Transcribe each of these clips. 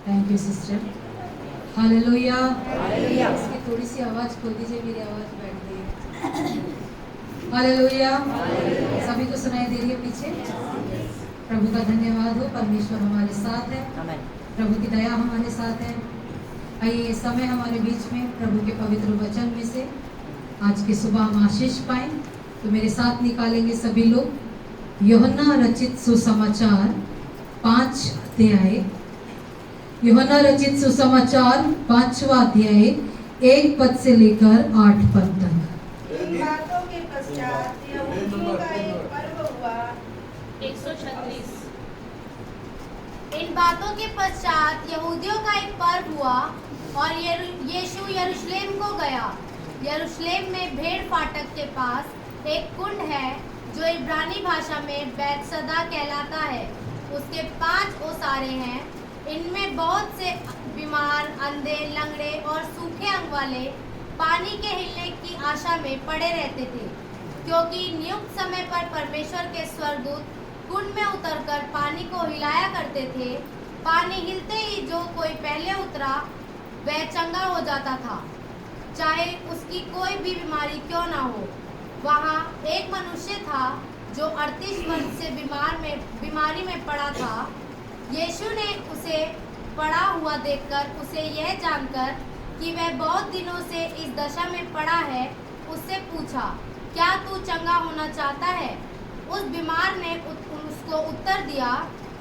Thank you sister. Hallelujah. Hallelujah. इसकी थोड़ी सी आवाज खोल दीजिए, मेरी आवाज बैठ गई है। हालेलुया। सभी को सुनाई दे रही है पीछे? प्रभु का धन्यवाद हो, परमेश्वर हमारे साथ है, प्रभु की दया हमारे साथ है। आइए ये समय हमारे बीच में प्रभु के पवित्र वचन में से आज की सुबह हम आशीष पाएं। तो मेरे साथ निकालेंगे सभी लोग यूहन्ना रचित सुसमाचार 5 अध्याय। यूहन्ना रचित सुसमाचार 5वां अध्याय 1 पद से लेकर 8 पद तक। इन बातों के पश्चात यहूदियों का एक पर्व हुआ। 136। इन बातों के पश्चात यहूदियों का एक पर्व हुआ और यीशु यरूशलेम को गया। यरूशलेम में भेड़ फाटक के पास एक कुंड है जो इब्रानी भाषा में बैतसदा कहलाता है। उसके 5 ओसारे हैं। इनमें बहुत से बीमार, अंधे, लंगड़े और सूखे अंग वाले पानी के हिलने की आशा में पड़े रहते थे, क्योंकि नियुक्त समय पर परमेश्वर के स्वर्गदूत कुंड में उतरकर पानी को हिलाया करते थे। पानी हिलते ही जो कोई पहले उतरा वह चंगा हो जाता था, चाहे उसकी कोई भी बीमारी क्यों ना हो। वहाँ एक मनुष्य था जो 38 वर्ष से बीमारी में पड़ा था। यीशु ने उसे पड़ा हुआ देखकर उसे यह जानकर कि वह बहुत दिनों से इस दशा में पड़ा है, उससे पूछा, क्या तू चंगा होना चाहता है? उस बीमार ने उसको उत्तर दिया,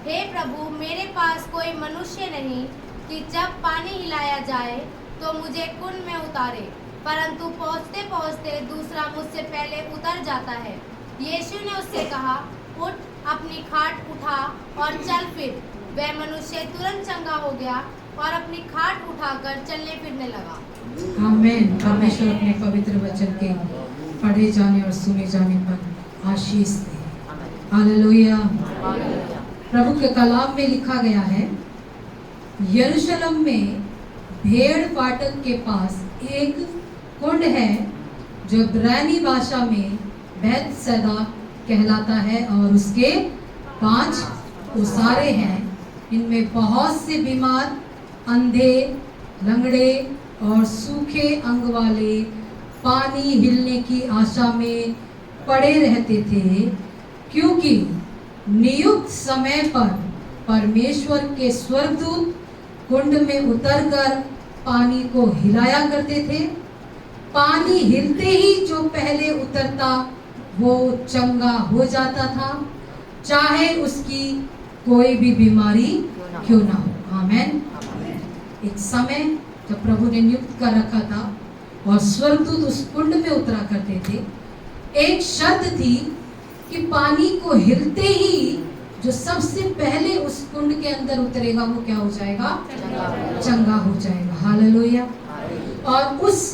हे प्रभु, मेरे पास कोई मनुष्य नहीं कि जब पानी हिलाया जाए तो मुझे कुंड में उतारे, परंतु पहुँचते पहुँचते दूसरा मुझसे पहले उतर जाता है। यीशु ने उससे कहा, उठ, अपनी खाट उठा और चल फिर। वह मनुष्य तुरंत चंगा हो गया और अपनी खाट उठाकर चलने फिरने लगा। आमीन। परमेश्वर अपने पवित्र वचन के पढ़े जाने और सुने जाने पर आशीष दे। हालेलुया। प्रभु के कलाम में लिखा गया है, यरूशलेम में भेड़ फाटक के पास एक कुंड है जो इब्रानी भाषा में बैतसदा कहलाता है और उसके 5 ओसारे हैं। इनमें बहुत से बीमार, अंधे, लंगड़े और सूखे अंग वाले पानी हिलने की आशा में पड़े रहते थे, क्योंकि नियुक्त समय पर परमेश्वर के स्वर्गदूत कुंड में उतरकर पानी को हिलाया करते थे। पानी हिलते ही जो पहले उतरता वो चंगा हो जाता था, चाहे उसकी कोई भी बीमारी क्यों ना हो। आमीन। एक समय जब प्रभु ने नियुक्त कर रखा था और स्वर्गदूत उस कुंड में उतरा करते थे, एक शर्त थी कि पानी को हिलते ही जो सबसे पहले उस कुंड के अंदर उतरेगा वो क्या हो जाएगा? चंगा हो जाएगा। हालेलुया। और उस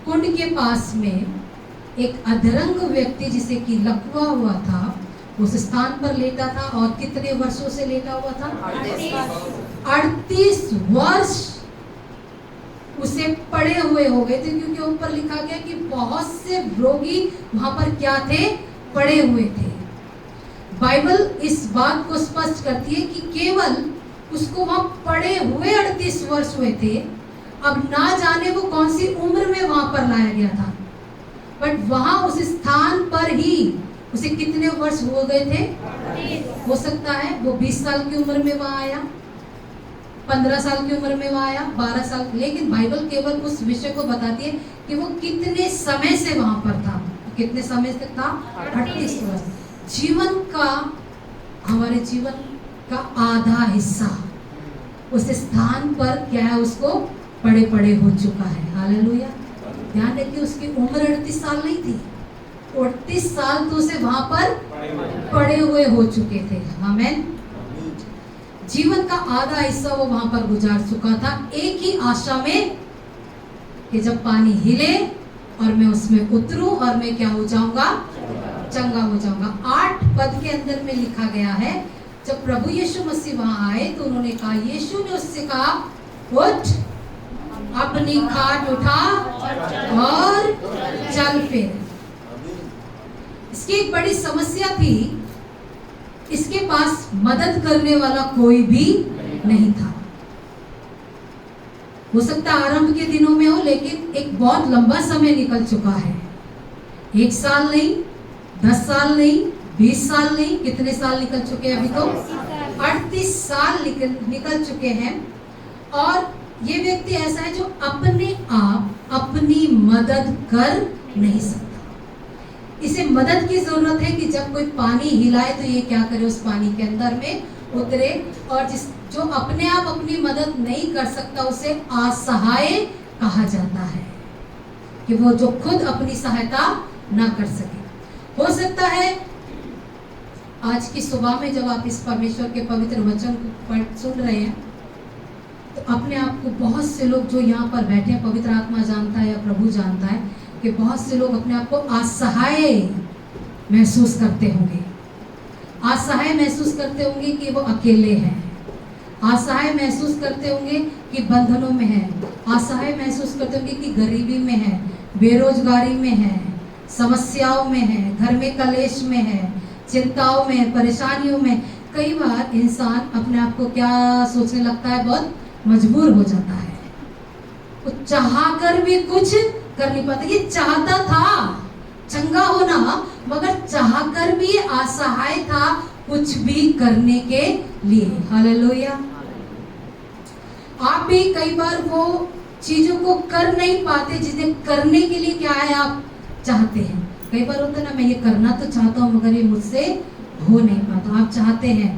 कुंड के पास में एक अधरंग व्यक्ति जिसे कि लकवा हुआ था, उस स्थान पर लेटा था। और कितने वर्षों से लेटा हुआ था? 38 वर्ष उसे पड़े हुए हो गए थे, क्योंकि ऊपर लिखा गया कि बहुत से रोगी वहां पर क्या थे? पड़े हुए थे। बाइबल इस बात को स्पष्ट करती है कि केवल उसको वहां पड़े हुए 38 वर्ष हुए थे। अब ना जाने वो कौन सी उम्र में वहां पर लाया गया था, बट वहां उस स्थान पर ही उसे कितने वर्ष हो गए थे? हो सकता है वो 20 साल की उम्र में वहां आया, 15 साल की उम्र में वहां आया, 12 साल, लेकिन बाइबल केवल उस विषय को बताती है कि वो कितने समय से वहां पर था। कितने समय तक था? 38 वर्ष। जीवन का, हमारे जीवन का आधा हिस्सा उस स्थान पर क्या है? उसको पड़े पड़े हो चुका है। हालेलुया। ध्यान रखिए, उसकी उम्र 38 साल नहीं थी, 38 साल तो उसे वहां पर पड़े हुए हो चुके थे। आमीन। जीवन का आधा हिस्सा वो वहां पर गुजार चुका था, एक ही आशा में कि जब पानी हिले और मैं उसमें उतरूं और मैं क्या हो जाऊंगा? चंगा हो जाऊंगा। 8 पद के अंदर में लिखा गया है, जब प्रभु यीशु मसीह वहां आए तो उन्होंने कहा, यीशु ने उससे कहा, उठ, अपनी खाट उठा और चल फिर। इसकी एक बड़ी समस्या थी, इसके पास मदद करने वाला कोई भी नहीं था। हो सकता है आरंभ के दिनों में हो, लेकिन एक बहुत लंबा समय निकल चुका है। 1 साल नहीं, 10 साल नहीं, 20 साल नहीं, कितने साल निकल चुके हैं अभी तो? 38 साल निकल चुके हैं। और ये व्यक्ति ऐसा है जो अपने आप अपनी मदद कर नहीं सकता। इसे मदद की जरूरत है कि जब कोई पानी हिलाए तो ये क्या करे, उस पानी के अंदर में उतरे। और जो अपने आप अपनी मदद नहीं कर सकता उसे असहाय कहा जाता है, कि वो जो खुद अपनी सहायता ना कर सके। हो सकता है आज की सुबह में जब आप इस परमेश्वर के पवित्र वचन को सुन रहे हैं तो अपने आप को, बहुत से लोग जो यहाँ पर बैठे हैं, पवित्र आत्मा जानता है या प्रभु जानता है कि बहुत से लोग अपने आप को असहाय महसूस करते होंगे। असहाय महसूस करते होंगे कि वो अकेले हैं। असहाय महसूस करते होंगे कि बंधनों में है। असहाय महसूस करते होंगे कि गरीबी में है, बेरोजगारी में है, समस्याओं में है, घर में कलेश में है, चिंताओं में, परेशानियों में। कई बार इंसान अपने आप को क्या सोचने लगता है, बहुत मजबूर हो जाता है। वो चाहकर भी कुछ कर नहीं पाता। ये चाहता था चंगा होना, मगर चाहकर भी असहाय था कुछ भी करने के लिए। हालेलुया। आप भी कई बार वो चीजों को कर नहीं पाते जिन्हें करने के लिए क्या है आप चाहते हैं। कई बार होता है ना, मैं ये करना तो चाहता हूँ मगर ये मुझसे हो नहीं पाता। आप चाहते हैं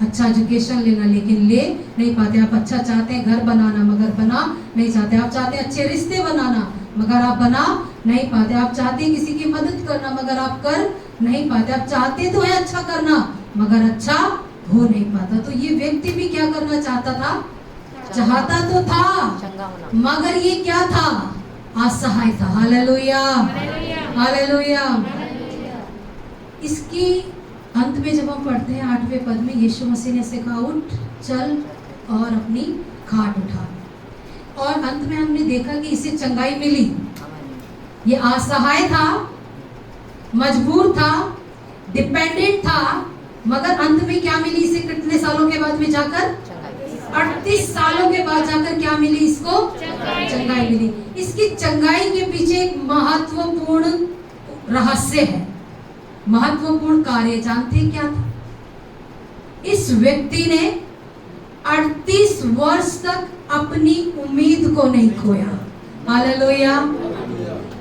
अच्छा एजुकेशन लेना लेकिन ले नहीं पाते। आप अच्छा चाहते हैं घर बनाना मगर बना नहीं चाहते। आप चाहते हैं अच्छे रिश्ते बनाना मगर आप बना नहीं पाते। आप चाहते हैं किसी की मदद करना मगर आप कर नहीं पाते। आप चाहते तो है अच्छा करना मगर अच्छा हो नहीं पाता। तो ये व्यक्ति भी क्या करना चाहता था, चाहता तो था मगर ये क्या था, असहाय था। Hallelujah, hallelujah. इसकी अंत में जब हम पढ़ते हैं 8वें पद में, यीशु मसीह ने ऐसे कहा, उठ चल और अपनी खाट उठा। और अंत में हमने देखा कि इसे चंगाई मिली। ये असहाय था, मजबूर था, डिपेंडेंट था, मगर अंत में क्या मिली इसे? कितने सालों के बाद में जाकर, 38 सालों के बाद जाकर क्या मिली इसको? चंगाई मिली। इसकी चंगाई के पीछे एक महत्वपूर्ण रहस्य है, महत्वपूर्ण कार्य। जानते हैं क्या था? इस व्यक्ति ने 38 वर्ष तक अपनी उम्मीद को नहीं खोया। हालेलुया।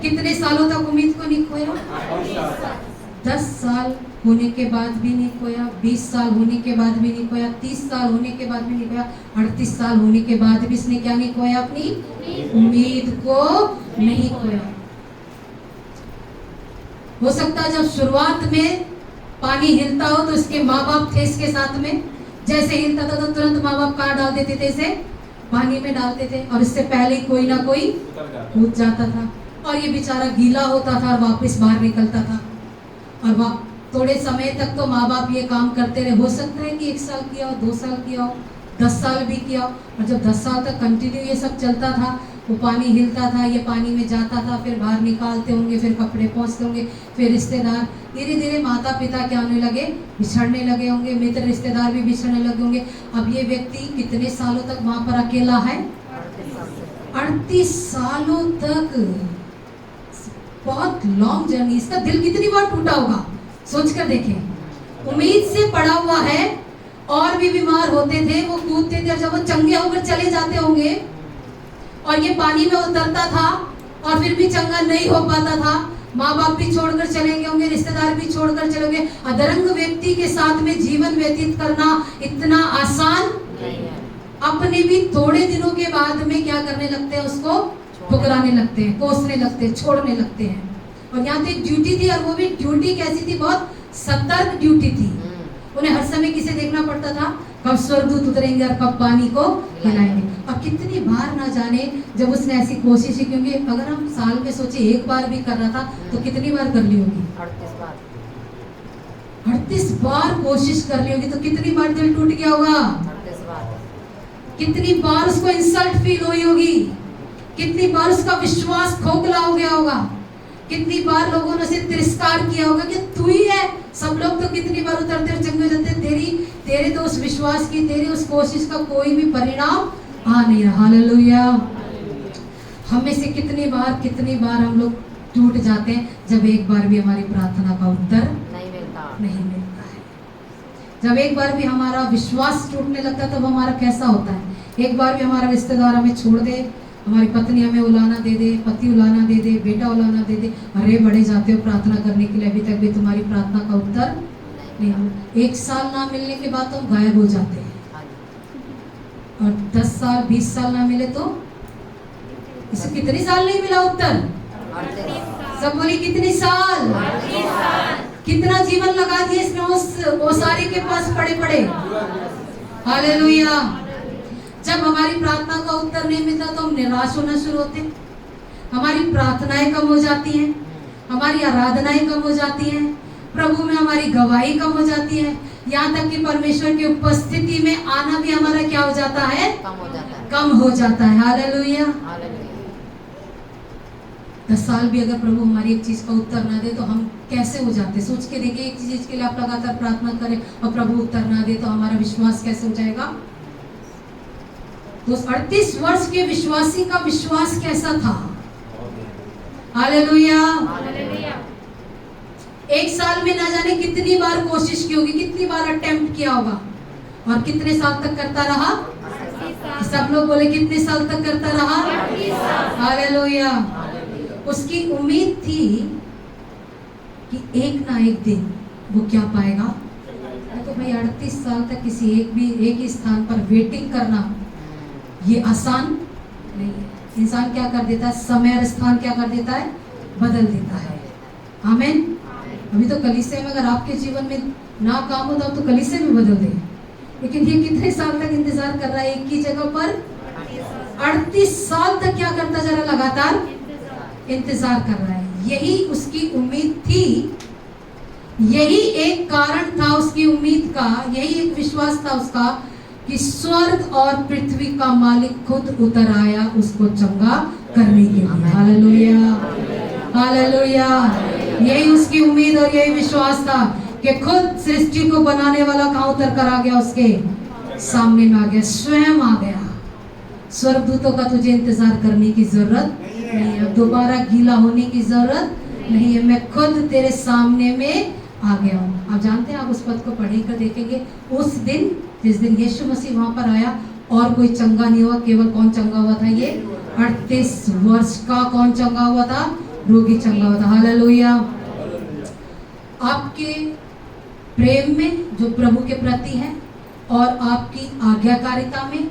कितने सालों तक उम्मीद को नहीं खोया? 10 साल होने के बाद भी नहीं खोया, 20 साल होने के बाद भी नहीं खोया, 30 साल होने के बाद भी नहीं खोया, 38 साल होने के बाद भी इसने क्या नहीं खोया? अपनी उम्मीद को नहीं खोया। हो सकता है जब शुरुआत में पानी हिलता हो तो इसके माँ बाप थे इसके साथ में, जैसे हिलता था तो तुरंत माँ बाप कहाँ डाल देते थे, इसे पानी में डालते थे और इससे पहले कोई ना कोई कूद जाता था और ये बेचारा गीला होता था और वापस बाहर निकलता था। और थोड़े समय तक तो माँ बाप ये काम करते रहे। हो सकता है कि 1 साल किया हो, 2 साल किया हो, 10 साल भी किया हो। और जब 10 साल तक कंटिन्यू ये सब चलता था, वो पानी हिलता था, ये पानी में जाता था, फिर बाहर निकालते होंगे, फिर कपड़े पहुँचते होंगे, फिर रिश्तेदार, धीरे धीरे माता पिता क्या होने लगे, बिछड़ने लगे होंगे, मित्र रिश्तेदार भी बिछड़ने लगे होंगे। अब ये व्यक्ति कितने सालों तक वहाँ पर अकेला है? 38 सालों तक। बहुत लॉन्ग जर्नी। इसका दिल कितनी बार टूटा होगा, सोच कर देखें। उम्मीद से पड़ा हुआ है, और भी बीमार होते थे, वो कूदते थे, जब वो चंगे होकर चले जाते होंगे और ये पानी में उतरता था और फिर भी चंगा नहीं हो पाता था। माँ बाप भी छोड़कर चले गए होंगे, रिश्तेदार भी छोड़कर चले गए। अधरंग व्यक्ति के साथ में जीवन व्यतीत करना इतना आसान नहीं है। अपने भी थोड़े दिनों के बाद में क्या करने लगते हैं, उसको ठुकराने लगते हैं, कोसने लगते हैं, छोड़ने लगते हैं। और यहाँ तो एक ड्यूटी थी, और वो भी ड्यूटी कैसी थी, बहुत सतर्क ड्यूटी थी। उन्हें हर समय किसे देखना पड़ता था, कब स्वर्गदूत उतरेंगे और कब पानी को हिलाएंगे। और कितनी बार ना जाने जब उसने ऐसी कोशिश की, क्योंकि अगर हम साल में सोचे 1 बार भी कर रहा था तो कितनी बार कर ली होगी? 38 बार कोशिश कर ली होगी। तो कितनी बार दिल टूट गया होगा, कितनी बार उसको इंसल्ट फील हुई होगी, कितनी बार उसका विश्वास खोखला हो गया होगा, कितनी बार लोगों ने उसे तिरस्कार किया होगा कि तू ही है। सब लोग तो कितनी बार उतरते और चंगे हो जाते, तेरे तो उस विश्वास की, तेरी उस कोशिश का कोई भी परिणाम आ नहीं रहा। हालेलुया। हम में से कितनी बार हम लोग टूट जाते हैं जब एक बार भी हमारी प्रार्थना का उत्तर नहीं मिलता है। जब एक बार भी हमारा विश्वास टूटने लगता है तब हमारा कैसा होता है। एक बार भी हमारा रिश्तेदार हमें छोड़ दे, हमारी पत्नी हमें उलाना दे दे, पति उलाना दे दे, बेटा उलाना दे दे, अरे बड़े जाते हो प्रार्थना करने के लिए, अभी तक भी तुम्हारी प्रार्थना का उत्तर नहीं हुआ। 1 साल ना मिलने के बाद तो हम गायब हो जाते हैं, और 10 साल 20 साल ना मिले तो इसे कितने साल नहीं मिला उत्तर? सब बोली कितनी साल? कितना जीवन लगा दिया इसने उस ओसारी के पास पड़े। हालेलुया। जब हमारी प्रार्थना का उत्तर नहीं मिलता तो हम निराश होना शुरू होते हैं, हमारी प्रार्थनाएं कम हो जाती हैं, हमारी आराधनाएं कम हो जाती हैं, प्रभु में हमारी गवाही कम हो जाती है, यहाँ तक कि परमेश्वर की उपस्थिति में आना भी हमारा क्या हो जाता है? कम हो जाता है। हालेलुया। 10 साल भी अगर प्रभु हमारी एक चीज का उत्तर ना दे तो हम कैसे हो जाते? सोच के देखिए, एक चीज के लिए आप लगातार प्रार्थना करें और प्रभु उत्तर ना दे तो हमारा विश्वास कैसे हो जाएगा? तो 38 वर्ष के विश्वासी का विश्वास कैसा था? हालेलुया। 1 साल में ना जाने कितनी बार कोशिश की होगी, कितनी बार अटेम्प्ट किया होगा, और कितने साल तक करता रहा? सब लोग बोले कितने साल तक करता रहा? हालेलुया। उसकी उम्मीद थी कि एक ना एक दिन वो क्या पाएगा। तो भाई 38 साल तक किसी एक ही स्थान पर वेटिंग करना ये आसान नहीं है। इंसान क्या कर देता है? समय और स्थान क्या कर देता है? बदल देता है। आमीन। अभी तो कलीसिया में अगर आपके जीवन में ना काम होता तो कलीसिया में बदल दे, लेकिन ये कितने साल तक इंतजार कर रहा है एक ही जगह पर? 38 साल तक क्या करता जा रहा? लगातार इंतजार कर रहा है। यही उसकी उम्मीद थी, यही एक कारण था उसकी उम्मीद का, यही एक विश्वास था उसका कि स्वर्ग और पृथ्वी का मालिक खुद उतर आया उसको चंगा करने के लिए। Hallelujah, hallelujah. यही उसकी उम्मीद और यही विश्वास था कि खुद सृष्टि को बनाने वाला कहाँ उतर कर आ गया? उसके सामने में आ गया, स्वयं आ गया। स्वर्गदूतों का तुझे इंतजार करने की जरूरत नहीं है, दोबारा गीला होने की जरूरत नहीं है, मैं खुद तेरे सामने में आ गया हूँ। आप जानते हैं, आप उस पद को पढ़कर देखेंगे, उस दिन जिस दिन यीशु मसीह वहां पर आया और कोई चंगा नहीं हुआ, केवल कौन चंगा हुआ था? ये 38 वर्ष का कौन चंगा हुआ था? रोगी चंगा हुआ था। हालेलुया। आपके प्रेम में जो प्रभु के प्रति है और आपकी आज्ञाकारिता में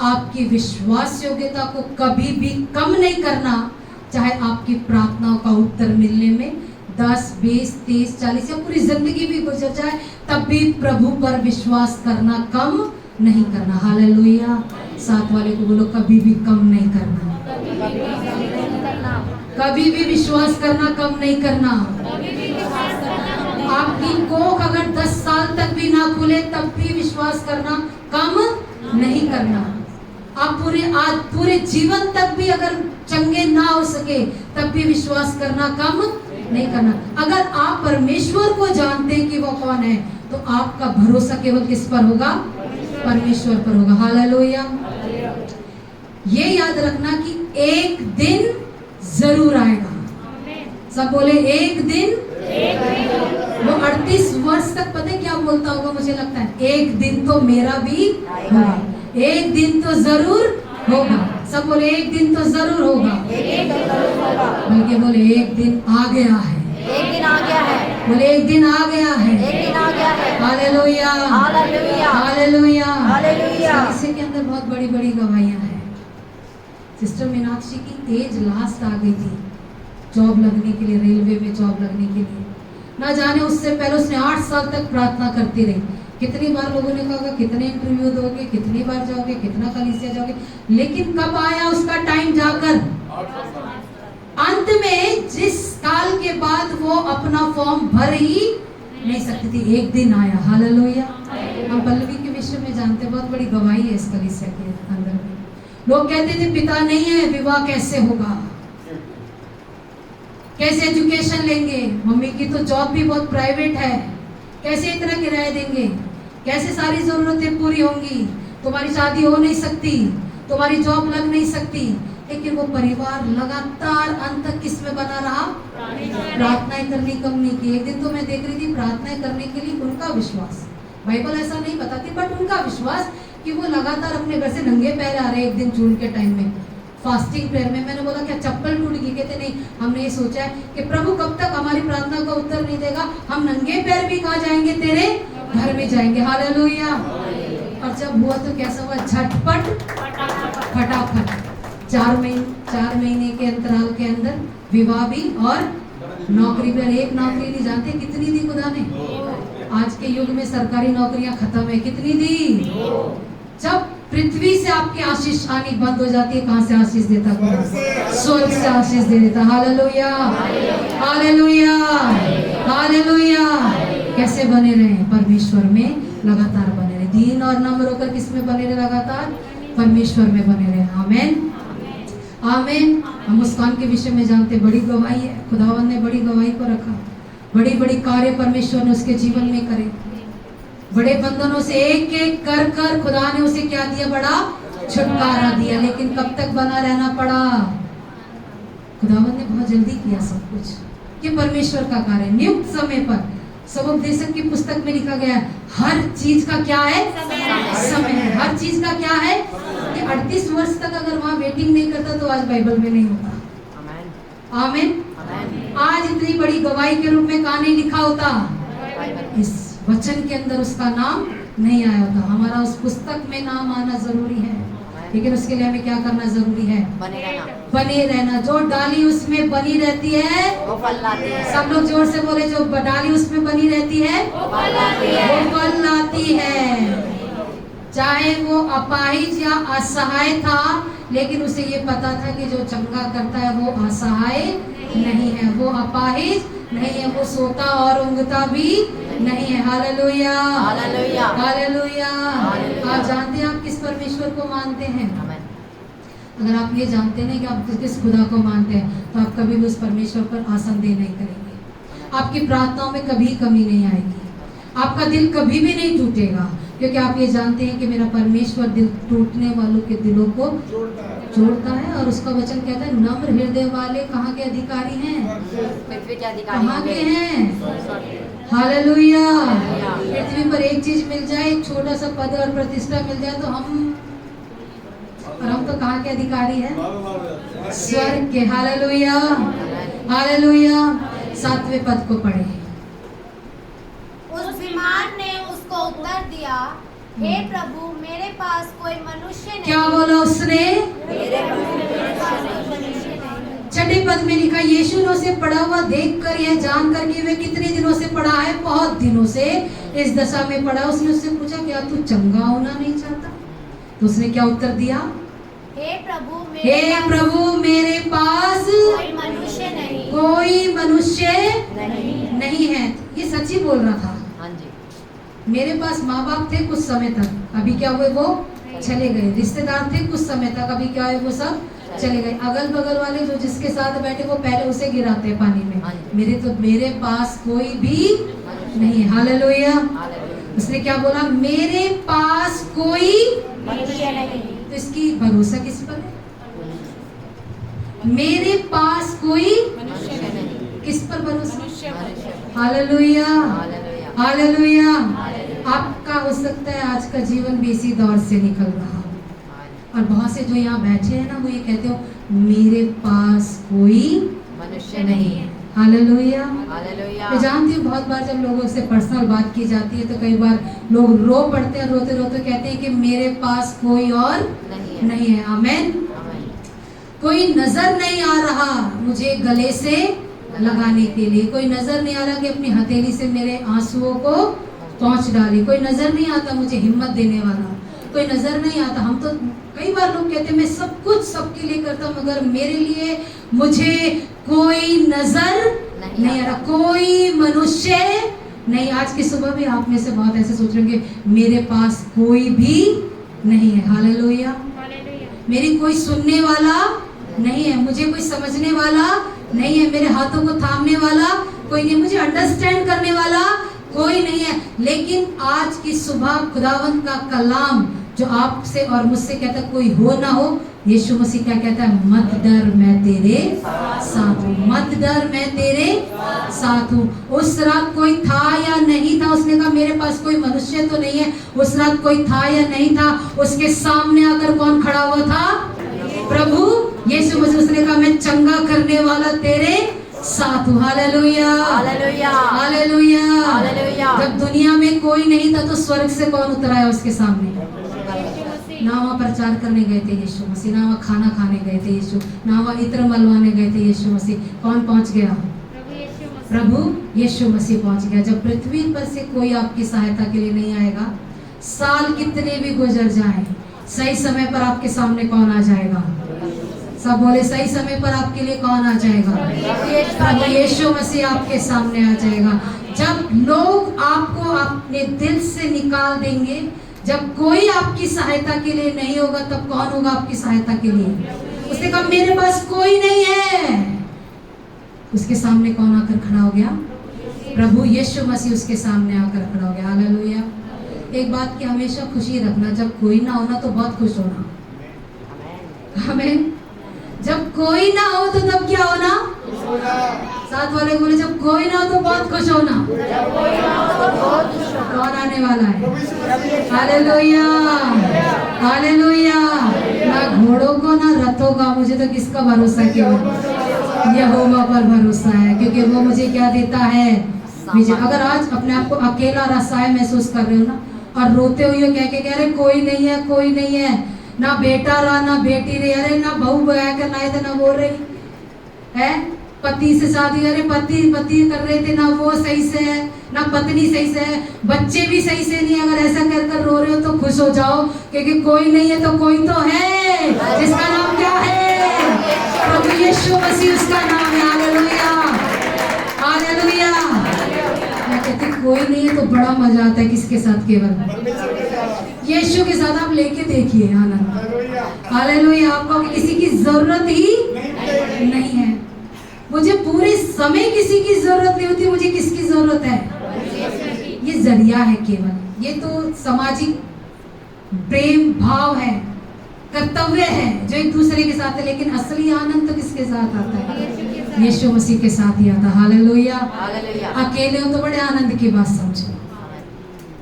आपकी विश्वास योग्यता को कभी भी कम नहीं करना। चाहे आपकी प्रार्थनाओं का उत्तर मिलने में 10, 20, 30, 40 या पूरी जिंदगी भी गुजर जाए, तब भी प्रभु पर विश्वास करना कम नहीं करना। हालेलुया। साथ वाले को बोलो, कभी भी कम नहीं करना, कभी भी विश्वास करना कम नहीं करना। आपकी कोख अगर 10 साल तक भी ना खुले तब भी विश्वास करना कम नहीं करना। आप पूरे जीवन तक भी अगर चंगे ना हो सके तब भी विश्वास करना कम नहीं करना। अगर आप परमेश्वर को जानते हैं कि वो कौन है तो आपका भरोसा केवल किस पर होगा? परमेश्वर पर होगा। हालेलुया। ये याद रखना कि एक दिन जरूर आएगा। सब बोले एक दिन। वो 38 वर्ष तक पता है क्या बोलता होगा? मुझे लगता है एक दिन तो मेरा भी होगा, एक दिन तो जरूर होगा। सब बोले एक दिन तो जरूर होगा। बल्कि बोले एक दिन आ गया है, एक दिन आ गया है। बोले एक दिन आ गया है, एक दिन आ गया है। Hallelujah, hallelujah, hallelujah, hallelujah. इसी के अंदर बहुत बड़ी बड़ी गवाहियां हैं। सिस्टर मीनाक्षी की एज लास्ट आ गई थी जॉब लगने के लिए, रेलवे में जॉब लगने के लिए। ना जाने उससे पहले उसने 8 साल तक प्रार्थना करती रही। कितनी बार लोगों ने कहा कितने इंटरव्यू दोगे, कितनी बार जाओगे, कितना कलीसिया जाओगे, लेकिन कब आया उसका टाइम जाकर? अंत में जिस काल के बाद वो अपना फॉर्म भर ही नहीं सकती थी, एक दिन आया। हालेलुया। हम पल्लवी के विषय में जानते, बहुत बड़ी गवाही है इस कलीसिया के अंदर में। लोग कहते थे पिता नहीं है, विवाह कैसे होगा, कैसे एजुकेशन लेंगे, मम्मी की तो जॉब भी बहुत प्राइवेट है, कैसे इतना किराया देंगे, कैसे सारी जरूरतें पूरी होंगी, तुम्हारी शादी हो नहीं सकती, तुम्हारी जॉब लग नहीं सकती, लेकिन वो परिवार लगातार अंत तक किस में बना रहा? प्रार्थनाएं करनी कम नहीं की। एक दिन तो मैं देख रही थी प्रार्थनाएं करने के लिए उनका विश्वास, बाइबल ऐसा नहीं बताती बट उनका विश्वास कि वो लगातार अपने घर से नंगे पैर आ रहे हैं। एक दिन जून के टाइम में फास्टिंग प्रेयर में मैंने बोला क्या चप्पल टूट गई? कहते नहीं, हमने ये सोचा है कि प्रभु कब तक हमारी प्रार्थना का उत्तर नहीं देगा, हम नंगे पैर भी कहाँ जाएंगे? तेरे घर में जाएंगे। हालेलुया। और जब हुआ तो कैसा हुआ? झटपट फटाफट 4 महीने के अंतराल के अंदर विवाह भी और नौकरी भी। और एक नौकरी नहीं, जानते कितनी दी खुदा ने? आज के युग में सरकारी नौकरियां खत्म है, कितनी दी? जब पृथ्वी से आपकी आशीष आनी बंद हो जाती है, कहां से आशीष देता? स्वर्ग से आशीष दे देता। Hallelujah, hallelujah, hallelujah. कैसे बने रहे? परमेश्वर में लगातार बने रहे, दीन और नम्र होकर किस में बने रहे? लगातार परमेश्वर में बने रहे। आमेन, आमेन। हम मुस्कान के विषय में जानते, बड़ी गवाही है, खुदावन ने बड़ी गवाही को रखा, बड़ी बड़ी कार्य परमेश्वर ने उसके जीवन में करे, बड़े बंधनों से एक एक कर कर खुदा ने उसे क्या दिया? बड़ा छुटकारा दिया। लेकिन कब तक बना रहना पड़ा? खुदावन ने बहुत जल्दी किया सब कुछ। ये परमेश्वर का कार्य, नियुक्त समय पर। सबोपदेशक की पुस्तक में लिखा गया है हर चीज का क्या है? समय है। हर चीज का क्या है? कि 38 वर्ष तक अगर वहाँ वेटिंग नहीं करता तो आज बाइबल में नहीं होता। आमीन। आज इतनी बड़ी गवाही के रूप में कहाँ नहीं लिखा होता? इस वचन के अंदर उसका नाम नहीं आया होता। हमारा उस पुस्तक में नाम आना जरूरी है, लेकिन उसके लिए हमें क्या करना जरूरी है? बने रहना। जो डाली उसमें बनी रहती है वो फल लाती है। सब लोग जोर से बोले, जो डाली उसमें बनी रहती है वो फल लाती है। चाहे वो अपाहिज या असहाय था, लेकिन उसे ये पता था कि जो चंगा करता है वो असहाय नहीं है, वो अपाहिज नहीं है, वो सोता और ऊँघता भी नहीं है। Hallelujah, hallelujah, hallelujah. आप जानते हैं आप किस परमेश्वर को मानते हैं? अगर आप ये जानते हैं कि आप किस खुदा को मानते हैं, तो आप कभी भी उस परमेश्वर पर आसंदेह नहीं करेंगे। आपकी प्रार्थनाओं में कभी कमी नहीं आएगी, आपका दिल कभी भी नहीं टूटेगा, क्योंकि आप ये जानते हैं कि मेरा परमेश्वर दिल टूटने वालों के दिलों को जोड़ता है। और उसका वचन कहता है नम्र हृदय वाले कहाँ के अधिकारी हैं? पृथ्वी के अधिकारी कहाँ के हैं? हालेलुया। पृथ्वी पर एक चीज मिल जाए, एक छोटा सा पद और प्रतिष्ठा मिल जाए तो हम तो कहाँ के अधिकारी हैं? स्वर्ग के। Hallelujah, hallelujah. 7वें पद को पढ़े। उस बीमार ने उसको उत्तर दिया, हे प्रभु मेरे पास कोई मनुष्य नहीं। क्या बोला उसने? मेरे पास कोई मनुष्य नहीं। 6 पद में लिखा, यीशु ने उसे पड़ा हुआ देखकर यह जानकर कि वे कितने दिनों से पड़ा है, बहुत दिनों से इस दशा में पड़ा। उसने उससे पूछा, क्या तू चंगा होना नहीं चाहता? तो उसने क्या उत्तर दिया? हे प्रभु मेरे पास कोई मनुष्य नहीं, कोई मनुष्य नहीं है। ये सच्ची बोल रहा था। हाँ जी। मेरे पास माँ बाप थे कुछ समय तक, अभी क्या हुए? वो चले गए। रिश्तेदार थे कुछ समय तक, अभी क्या हुए? वो सब चले गए। अगल बगल वाले जो जिसके साथ बैठे वो पहले उसे गिराते हैं पानी में। मेरे पास कोई भी नहीं है। हालेलुया। उसने क्या बोला? मेरे पास कोई मनुष्य नहीं। तो इसकी भरोसा किस पर है? मेरे पास कोई मनुष्य नहीं। किस पर भरोसा? Hallelujah, hallelujah. आपका हो सकता है आज का जीवन भी इसी दौर से निकल रहा हो, और बहुत से जो यहाँ बैठे हैं ना, वो ये कहते हो मेरे पास कोई मनुष्य नहीं है। Hallelujah, hallelujah. मैं जानती हूँ बहुत बार जब लोगों से पर्सनल बात की जाती है तो कई बार लोग रो पड़ते हैं, रोते रोते कहते हैं कि मेरे पास कोई और नहीं है। आमेन। कोई नजर नहीं आ रहा मुझे गले से लगाने के लिए, कोई नजर नहीं आ रहा कि अपनी हथेली से मेरे आंसुओं को पहुंच डाले, कोई नजर नहीं आता मुझे हिम्मत देने वाला, कोई नजर नहीं आता। हम तो कई बार लोग कहते हैं मैं सब कुछ सबके लिए करता हूँ, मगर मेरे लिए मुझे कोई नजर नहीं आ रहा, कोई मनुष्य नहीं। आज की सुबह भी आप में से बहुत ऐसे सोच रहे हैं मेरे पास कोई भी नहीं है। हालेलुया। मेरी कोई सुनने वाला नहीं है, मुझे कोई समझने वाला नहीं है, मेरे हाथों को थामने वाला कोई नहीं, मुझे अंडरस्टैंड करने वाला कोई नहीं है। लेकिन आज की सुबह खुदावंत का कलाम जो आपसे और मुझसे कहता है कोई हो ना हो, यीशु मसीह क्या कहता है? मत डर, मैं तेरे साथ हूँ। मत डर, मैं तेरे साथ हूँ। उस रात कोई था या नहीं था, उसने कहा मेरे पास कोई मनुष्य तो नहीं है। उस रात कोई था या नहीं था, उसके सामने आकर कौन खड़ा हुआ था? प्रभु यीशु मसीह। उसने कहा मैं चंगा करने वाला तेरे साथ हूँ। Hallelujah, hallelujah, hallelujah, hallelujah. जब दुनिया में कोई नहीं था तो स्वर्ग से कौन उतर आया उसके सामने? ना वहाँ प्रचार करने गए थे यीशु मसीह, ना वहाँ खाना खाने गए थे यीशु, ना वहाँ इत्र मलवाने गए थे यीशु मसीह। कौन पहुँच गया? प्रभु यीशु मसीह पहुँच गया। जब पृथ्वी पर से कोई आपकी सहायता के लिए नहीं आएगा, साल कितने भी गुजर जाएं, सही समय पर आपके सामने कौन आ जाएगा? सब बोले सही समय पर आपके लिए कौन आ जाएगा? प्रभु यीशु मसीह आपके सामने आ जाएगा। जब लोग आपको अपने दिल से निकाल देंगे, जब कोई आपकी सहायता के लिए नहीं होगा, तब कौन होगा आपकी सहायता के लिए? उसने कहा मेरे पास कोई नहीं है। उसके सामने कौन आकर खड़ा हो गया? प्रभु यीशु मसीह उसके सामने आकर खड़ा हो गया। हालेलुया। एक बात की हमेशा खुशी रखना, जब कोई ना होना तो बहुत खुश होना। आमीन। जब कोई ना हो तो तब क्या होना? साथ वाले बोले जब कोई ना हो तो बहुत खुश होना। कौन आने वाला है? Hallelujah, hallelujah. ना घोड़ों को ना रथों का, मुझे तो किसका भरोसा? केवल यहोवा पर भरोसा है, क्योंकि वो मुझे क्या देता है? विजय। अगर आज अपने आप को अकेला और असहाय महसूस कर रहे हो ना, और रोते हुए कह रहे कोई नहीं है, कोई नहीं है, ना बेटा रहा ना बेटी रही, अरे ना बहू बया कर लाए थे ना बोल रही है, पति से शादी, अरे पति कर रहे थे ना वो सही से है, ना पत्नी सही से है, बच्चे भी सही से नहीं। अगर ऐसा कर रो रहे हो तो खुश हो जाओ, क्योंकि कोई नहीं है तो कोई तो है, जिसका नाम क्या है? प्रभु यीशु मसीह उसका नाम है। Hallelujah, hallelujah. मैं कहती कोई नहीं है तो बड़ा मजा आता है। किसके साथ? केवल यीशु के साथ। आप लेके देखिए आनंद। हालेलुया। आपको किसी की जरूरत ही नहीं है। मुझे पूरे समय किसी की जरूरत नहीं होती। मुझे किसकी जरूरत है? ये जरिया है केवल। ये तो सामाजिक प्रेम भाव है, कर्तव्य है जो एक दूसरे के साथ है, लेकिन असली आनंद तो किसके साथ आता है? यीशु मसीह के साथ ही आता। हालेलुया। अकेले हो तो बड़े आनंद की बात समझो।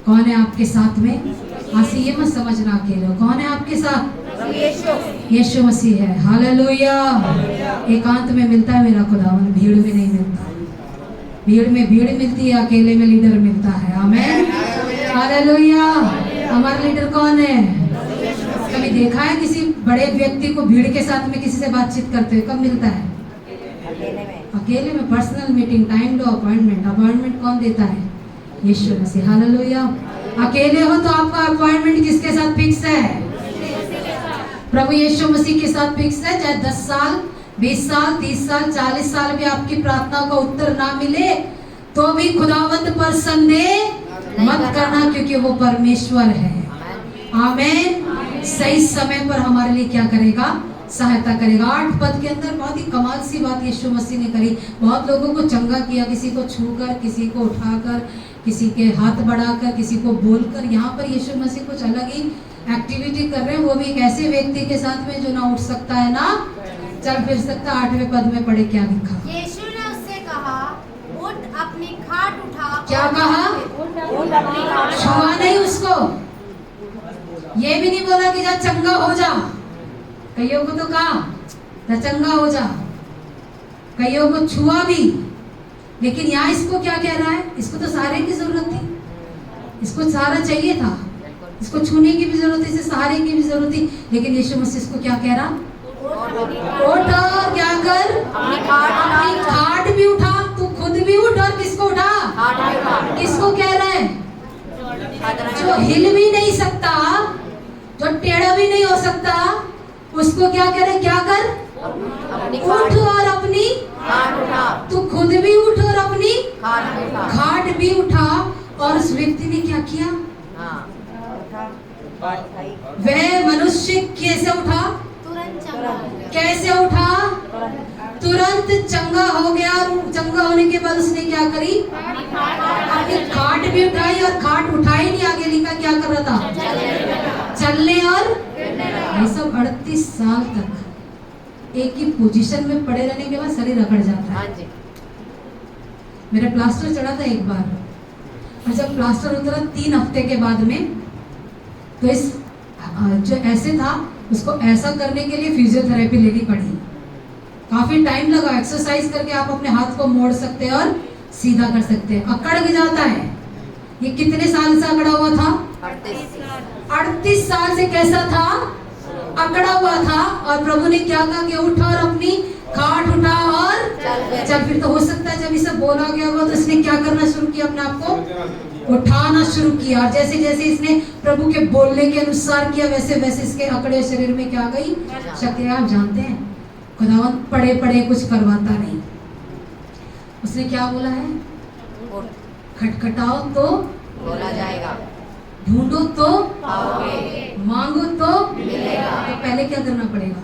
कौन है आपके साथ में? आसी ये मत समझना अकेले हो। कौन है आपके साथ? यीशु मसीह है। हालेलुया। एकांत में मिलता है मेरा खुदावन, भीड़ में नहीं मिलता। भीड़ में भीड़ मिलती है, अकेले में लीडर मिलता है। आमीन, हालेलुया। हमारा लीडर कौन है? कभी देखा है किसी बड़े व्यक्ति को भीड़ के साथ में किसी से बातचीत करते हुए? कब मिलता है? अकेले में। पर्सनल मीटिंग, टाइम लो, अपॉइंटमेंट। अपॉइंटमेंट कौन देता है? यीशु मसीह। हालेलुया। अकेले हो तो आपका अपॉइंटमेंट किसके साथ फिक्स है? प्रभु यीशु मसीह के साथ फिक्स है। चाहे 10 साल, 20 साल, 30 साल, 40 साल भी आपकी प्रार्थनाओं का उत्तर ना मिले तो भी खुदावंद पर संदेह मत करना, क्योंकि वो परमेश्वर है। आमीन। सही समय पर हमारे लिए क्या करेगा? सहायता करेगा। 8 पद के अंदर बहुत ही कमाल सी बात यीशु मसीह ने करी। बहुत लोगों को चंगा किया, किसी को छूकर, किसी को उठाकर, किसी के हाथ बढ़ाकर, किसी को बोलकर। यहाँ पर यीशु मसीह कुछ अलग ही एक्टिविटी कर रहे हैं, वो भी एक ऐसे व्यक्ति के साथ में जो ना उठ सकता है ना चल फिर सकता। 8वें पद में पढ़े क्या लिखा? यीशु ने उससे कहा, उठ अपनी खाट उठा। क्या कहा? छुआ नहीं उसको, ये भी नहीं बोला कि जा चंगा हो जा। कईयों को तो कहा जा चंगा हो जा, कईयों को छुआ भी, लेकिन यहाँ इसको क्या कह रहा है? इसको तो सहारे की जरूरत थी, इसको सहारा चाहिए था, इसको छूने की भी जरूरत थी, इसे सहारे की भी जरूरत थी, लेकिन यीशु मसीह इसको क्या कह रहा? उठ और क्या कर? अपनी खाट भी उठा। तू खुद भी उठ और किसको उठा? किसको कह रहा है? जो हिल भी नहीं सकता, जो टेढ़ा भी नहीं हो सकता, उसको क्या कह रहे? क्या कर? उठ और अपनी तू खुद भी उठ और अपनी खाट भी उठा। और उस व्यक्ति ने क्या किया? वह मनुष्य कैसे उठा? तुरंत चंगा हो गया। कैसे उठा? तुरंत चंगा हो गया। और चंगा होने के बाद उसने क्या करी? अपनी खाट भी उठाई। और खाट उठाई नहीं, आगे लिखा क्या कर रहा था? चल चलने और ये सब 38 साल तक एक ही पोजीशन में पड़े रहने के बाद शरीर अकड़ जाता है। हाँ जी। मेरा प्लास्टर चढ़ा था एक बार, और जब प्लास्टर उतरा 3 हफ्ते के बाद में, तो इस जो ऐसे था उसको ऐसा करने के लिए फिजियोथेरेपी लेनी पड़ी। काफी टाइम लगा। एक्सरसाइज करके आप अपने हाथ को मोड़ सकते हैं और सीधा कर सकते हैं। अकड़ जाता है। ये कितने साल से अकड़ा हुआ था? 38 साल से कैसा था? अकड़ा हुआ था। और प्रभु ने क्या कहा कि उठ और अपनी खाट उठा और चल। फिर तो हो सकता है जब इसे बोला गया होगा तो इसने क्या करना शुरू किया? अपने आप को उठाना शुरू किया। और जैसे जैसे इसने प्रभु के बोलने के अनुसार किया, वैसे वैसे इसके अकड़े शरीर में क्या गई? शक्ति। आप जानते हैं खुदावंत पड़े पड़े कुछ करवाता नहीं। उसने क्या बोला है? खटखटाओ तो बोला जाएगा, ढूंढो तो पाओगे, मांगो तो मिलेगा। तो पहले क्या करना पड़ेगा?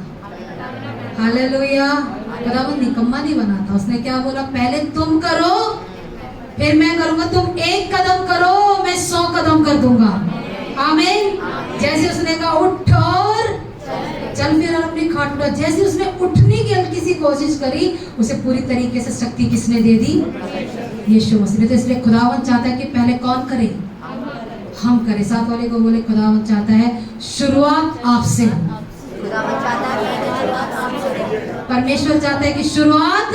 हालेलुया। खुदावंत निकम्मा नहीं बनाता। उसने क्या बोला? पहले तुम करो फिर मैं करूंगा। तुम 1 कदम करो, मैं 100 कदम कर दूंगा। आमीन। जैसे उसने कहा उठ और चल, फिर अपनी खाट उठा। जैसे उसने उठने की हल्की सी कोशिश करी, उसे पूरी तरीके से शक्ति किसने दे दी? यीशु मसीह ने। तो इसलिए खुदावंत चाहता है कि पहले कौन करे? हम करें। साथ वाले को बोले खुदावंत चाहता है शुरुआत आपसे। खुदावंत चाहता है कि शुरुआत आपसे। परमेश्वर चाहता है कि शुरुआत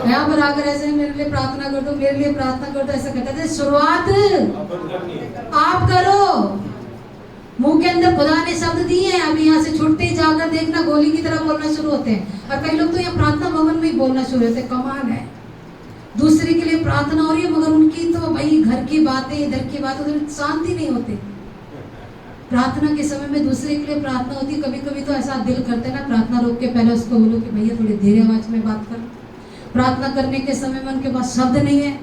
यहाँ पर आकर ऐसे मेरे लिए प्रार्थना कर दो, मेरे लिए प्रार्थना कर दो, ऐसा कहता है। शुरुआत आप करो। मुंह के अंदर खुदा ने शब्द दिए हैं। अभी यहाँ से छुट्टे ही जाकर देखना गोली की तरह बोलना शुरू होते हैं। और कई लोग तो यहाँ प्रार्थना भवन में ही बोलना शुरू होते हैं। कमाल है। दूसरे के लिए प्रार्थना हो रही है मगर उनकी तो भाई घर की बातें, इधर की बातें, उधर शांति नहीं होती। प्रार्थना के समय में दूसरे के लिए प्रार्थना होती। कभी कभी तो ऐसा दिल करते ना, प्रार्थना रोक के पहले उसको बोलो कि भैया थोड़ी धीरे आवाज में बात कर। प्रार्थना करने के समय में उनके पास शब्द नहीं है।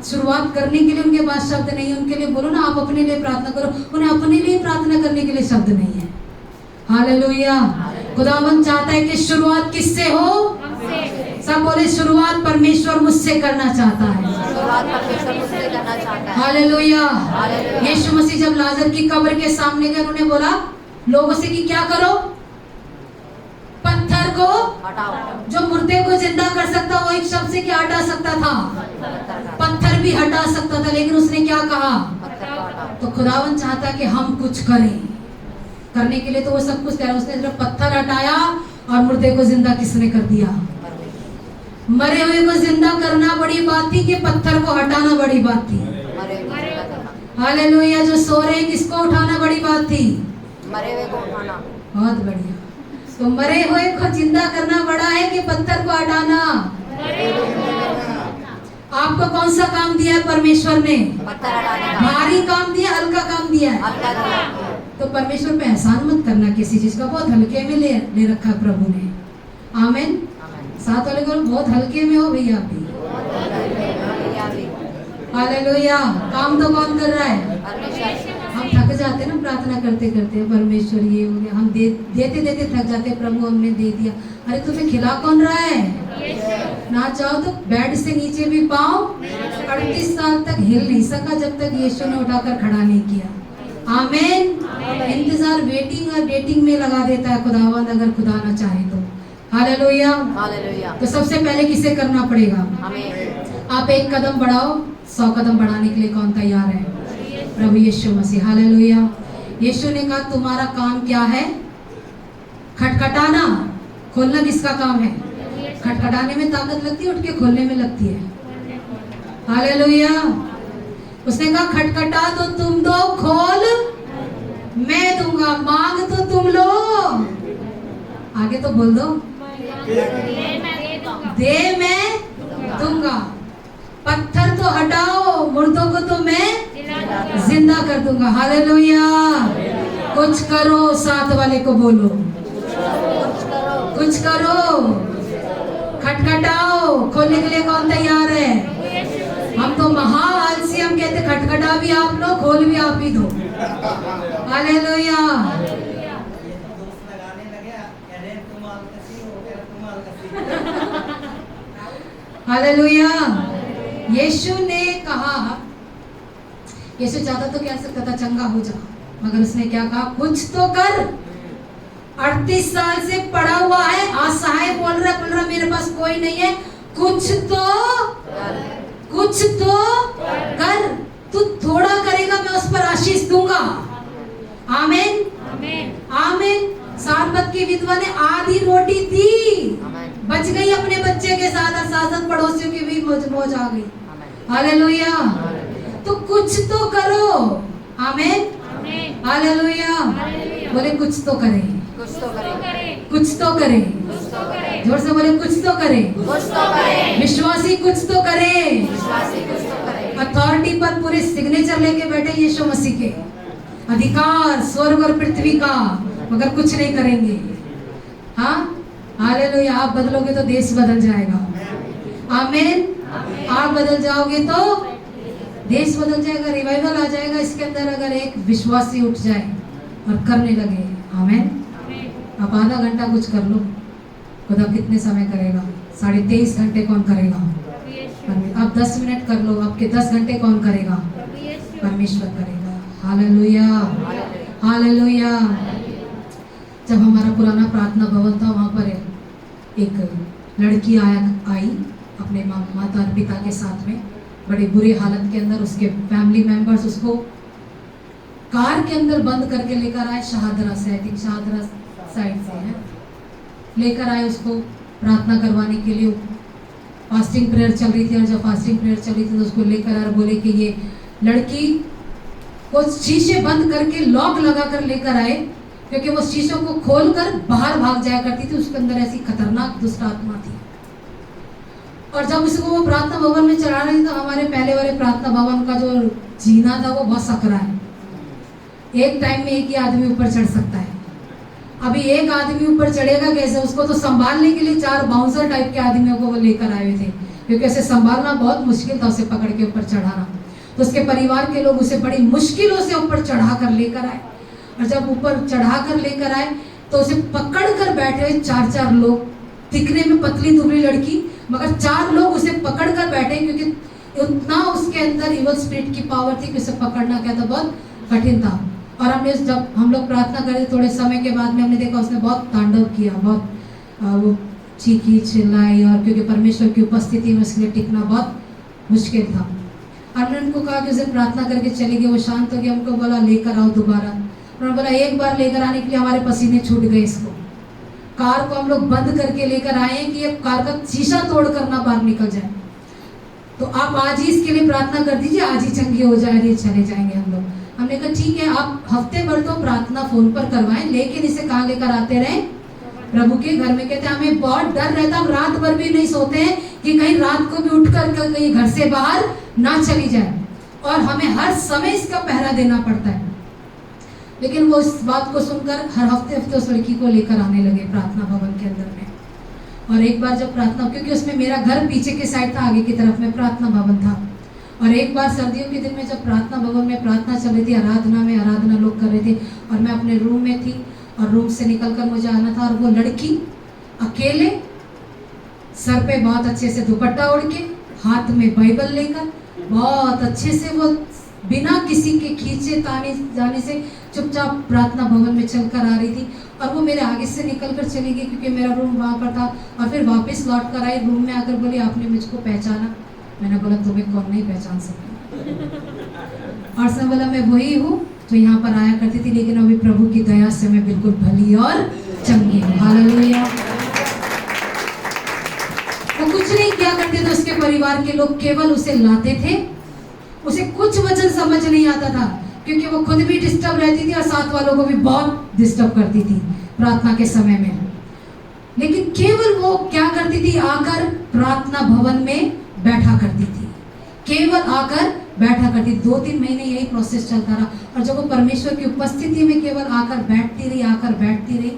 शुरुआत करने के लिए उनके पास शब्द नहीं है। उनके लिए बोलो ना आप अपने लिए प्रार्थना करो। उन्हें अपने लिए प्रार्थना करने के लिए शब्द नहीं है। हालेलुया। खुदावंत चाहता है कि शुरुआत किससे हो? सब बोले शुरुआत परमेश्वर मुझसे करना चाहता है। शुरुआत परमेश्वर मुझसे करना चाहता है। हालेलुया। हालेलुया। यीशु मसीह जब लाजर की कब्र के सामने गए, उन्होंने बोला लोगों से कि क्या करो? पत्थर को हटाओ। जो मुर्दे को जिंदा कर सकता वो एक शब्द से क्या हटा सकता था? पत्थर भी हटा सकता था। लेकिन उसने क्या कहा? तो खुदावन चाहता कि हम कुछ करें। करने के लिए तो वो सब कुछ कह रहा। उसने सिर्फ पत्थर हटाया और मुर्दे को जिंदा किसने कर दिया? मरे हुए को जिंदा करना बड़ी बात थी कि पत्थर को हटाना बड़ी बात थी? हालेलुया। जो सो रहे किसको उठाना बड़ी बात थी? मरे हुए को उठाना। बहुत बढ़िया। तो मरे हुए को जिंदा करना बड़ा है कि पत्थर को हटाना? आपको कौन सा काम दिया है परमेश्वर ने? पत्थर हटाने का। भारी काम दिया, हल्का काम दिया है? हल्का काम। तो परमेश्वर पे एहसान मत करना किसी चीज का। बहुत हल्के में ले रखा है प्रभु ने। आमीन। साथ वाले को बहुत हल्के में हो भैया अभी। हालेलुया। काम तो कौन कर रहा है? हम थक जाते हैं ना प्रार्थना करते करते, परमेश्वर ये हो गया, हम देते देते थक जाते, प्रभु हमने दे दिया। अरे तुम्हें खिला कौन रहा है? ना चाहो तो बेड से नीचे भी पाँव 38 साल तक हिल नहीं सका जब तक यीशु ने उठाकर खड़ा नहीं किया। आमीन। इंतजार वेटिंग और डेटिंग में लगा देता है खुदावंद, अगर खुदा ना चाहे तो। हालेलुया। हालेलुया। तो सबसे पहले किसे करना पड़ेगा? हमें। आप 1 कदम बढ़ाओ, 100 कदम बढ़ाने के लिए कौन तैयार है? प्रभु यीशु मसीह। हालेलुया। यीशु ने कहा तुम्हारा काम क्या है? खटखटाना। खोलना किसका काम है? खटखटाने में ताकत लगती है, उठ के खोलने में लगती है। हालेलुया। उसने कहा खटखटा तो तुम दो, खोल मैं दूंगा, मांग तो तुम लो। आगे तो बोल दो, दे मैं दूंगा। पत्थर तो हटाओ, मुर्दों को तो मैं जिंदा कर दूंगा। हालेलुया। कुछ करो। साथ वाले को बोलो कुछ करो। खटखटाओ। खोलने के लिए कौन तैयार है? हम तो महा आलसी। हम कहते खटखटा भी आप लो, खोल भी आप ही दो। हालेलुया। हालेलुया। यीशु ने कहा, यीशु चाहता तो क्या सकता था? चंगा हो जा। मगर उसने क्या कहा, कुछ तो कर। 38 साल से पड़ा हुआ है, असहाय बोल रहा मेरे पास कोई नहीं है, कुछ तो कर। तू थोड़ा करेगा, मैं उस पर आशीष दूंगा। आमीन आमीन। सारपत की विधवा ने आधी रोटी दी, बच गई अपने बच्चे के साथ, और साथ पड़ोसियों की भी मौज आ गई। हालेलुया। तो कुछ तो करो। आमीन हालेलुया। बोले कुछ तो करें, कुछ तो करें। जोर से बोले कुछ तो करें। विश्वासी कुछ तो करें। अथॉरिटी पर पूरे सिग्नेचर लेके बैठे यीशु मसीह के, अधिकार स्वर्ग और पृथ्वी का, मगर कुछ नहीं करेंगे। हाँ हालेलुया। आप बदलोगे तो देश बदल जाएगा। आमीन। आप बदल जाओगे तो देश बदल जाएगा, रिवाइवल आ जाएगा इसके अंदर, अगर एक विश्वासी उठ जाए और करने लगे। आमीन। आप आधा घंटा कुछ कर लो, खुदा कितने समय करेगा? 23.5 घंटे कौन करेगा? आप 10 मिनट कर लो, आपके 10 घंटे कौन करेगा? परमेश्वर करेगा। Hallelujah hallelujah. जब हमारा पुराना प्रार्थना भवन था, वहाँ पर एक लड़की आई अपने माता और पिता के साथ में, बड़े बुरी हालत के अंदर। उसके फैमिली मेंबर्स उसको कार के अंदर बंद करके लेकर आए, शाहदरा से, आई थिंक शाहदरा साइड से है, लेकर आए उसको प्रार्थना करवाने के लिए। फास्टिंग प्रेयर चल रही थी, और जब फास्टिंग प्रेयर चल रही थी तो उसको लेकर आए और बोले कि ये लड़की को शीशे बंद करके लॉक लगा कर लेकर आए, क्योंकि वो शीशों को खोलकर बाहर भाग जाया करती थी। उसके अंदर ऐसी खतरनाक दुष्ट आत्मा थी। और जब उसको वो प्रार्थना भवन में चढ़ा रही थी, तो हमारे पहले वाले प्रार्थना भवन का जो जीना था वो बहुत सकरा है। एक टाइम में एक ही आदमी ऊपर चढ़ सकता है। अभी एक आदमी ऊपर चढ़ेगा कैसे? उसको तो संभालने के लिए 4 बाउंसर टाइप के आदमियों को वो लेकर आए थे, क्योंकि उसे संभालना बहुत मुश्किल था, उसे पकड़ के ऊपर चढ़ाना। तो उसके परिवार के लोग उसे बड़ी मुश्किलों से ऊपर चढ़ा कर लेकर आए, और जब ऊपर चढ़ा कर लेकर आए तो उसे पकड़ कर बैठे 4 लोग। दिखने में पतली दुबली लड़की, मगर 4 लोग उसे पकड़ कर बैठे, क्योंकि उतना उसके अंदर इवल स्पिरिट की पावर थी कि उसे पकड़ना क्या था, बहुत कठिन था। और हमने जब हम लोग प्रार्थना करे थोड़े समय के बाद में हमने देखा उसने बहुत तांडव किया, बहुत वो चीखी चिल्लाई, और क्योंकि परमेश्वर की उपस्थिति में उसके लिए टिकना बहुत मुश्किल था। हमने उनको कहा कि उसे प्रार्थना करके चली गई, वो शांत हो गया। हमको बोला लेकर आओ दोबारा। उन्होंने बोला एक बार लेकर आने के लिए हमारे पसीने छूट गए। इसको कार को हम लोग बंद करके लेकर आए हैं कि ये कार का शीशा तोड़ कर ना बाहर निकल जाए। तो आप आज ही इसके लिए प्रार्थना कर दीजिए, आज ही चंगी हो जाए, चले जाएंगे हम लोग। हमने कहा ठीक है, आप हफ्ते भर तो प्रार्थना फोन पर करवाएं, लेकिन इसे कहाँ लेकर आते रहे? प्रभु के घर में। कहते हमें बहुत डर रहता, हम रात भर भी नहीं सोते हैं कि कहीं रात को भी उठकर कहीं घर से बाहर ना चली जाए, और हमें हर समय इसका पहरा देना पड़ता है। लेकिन वो इस बात को सुनकर हर हफ्ते उस लड़की को लेकर आने लगे प्रार्थना भवन के अंदर में। और एक बार जब प्रार्थना, क्योंकि उसमें मेरा घर पीछे के साइड था, आगे की तरफ में प्रार्थना भवन था। और एक बार सर्दियों के दिन में जब प्रार्थना भवन में प्रार्थना चल रही थी, आराधना लोग कर रहे थे, और मैं अपने रूम में थी, और रूम से निकलकर मुझे आना था, और वो लड़की अकेले सर पे बहुत अच्छे से दुपट्टा ओढ़ के, हाथ में बाइबल लेकर, बहुत अच्छे से वो बिना किसी के खींचे ताने जाने से चुपचाप प्रार्थना भवन में चलकर आ रही थी। और वो मेरे आगे से निकल कर चली गई, क्योंकि मेरा रूम वहाँ पर था। और फिर वापस लौट कर आई, रूम में आकर बोली आपने मुझको पहचाना? मैंने बोला तुम्हें कौन नहीं पहचान सकता। और उसने बोला मैं वही हूँ जो यहाँ पर आया करती थी, लेकिन अभी प्रभु की दया से मैं बिल्कुल भली और चंगी हूँ। हालेलुया। वो कुछ नहीं किया करते थे, उसके परिवार के लोग केवल उसे लाते थे। उसे कुछ वचन समझ नहीं आता था, क्योंकि वो खुद भी डिस्टर्ब रहती थी और साथ वालों को भी बहुत डिस्टर्ब करती थी प्रार्थना के समय में। लेकिन केवल वो क्या करती थी, आकर प्रार्थना भवन में बैठा करती थी, केवल आकर बैठा करती। 2-3 महीने यही प्रोसेस चलता रहा। और जब वो परमेश्वर की उपस्थिति में केवल आकर बैठती रही,